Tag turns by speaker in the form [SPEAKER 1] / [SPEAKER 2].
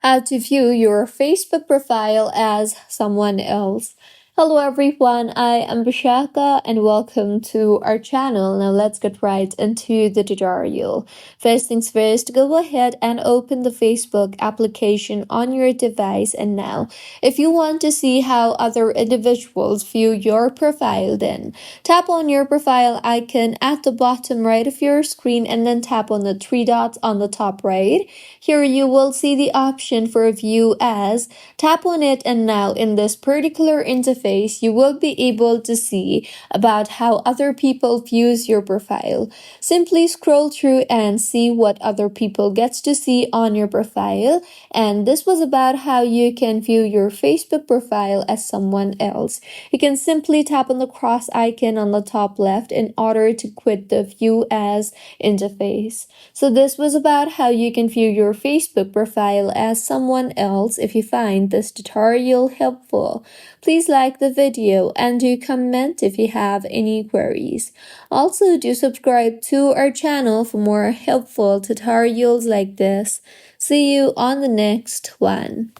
[SPEAKER 1] How to view your Facebook profile as someone else. Hello everyone, I am Bishaka and welcome to our channel. Now let's get right into the tutorial. First things first, go ahead and open the Facebook application on your device, and now if you want to see how other individuals view your profile, then tap on your profile icon at the bottom right of your screen and then tap on the three dots on the top right. Here you will see the option for view as. Tap on it, and now in this particular interface you will be able to see about how other people views your profile. Simply scroll through and see what other people gets to see on your profile, and this was about how you can view your Facebook profile as someone else. You can simply tap on the cross icon on the top left in order to quit the view as interface. So this was about how you can view your Facebook profile as someone else. If you find this tutorial helpful, please like the video and do comment if you have any queries. Also, do subscribe to our channel for more helpful tutorials like this. See you on the next one.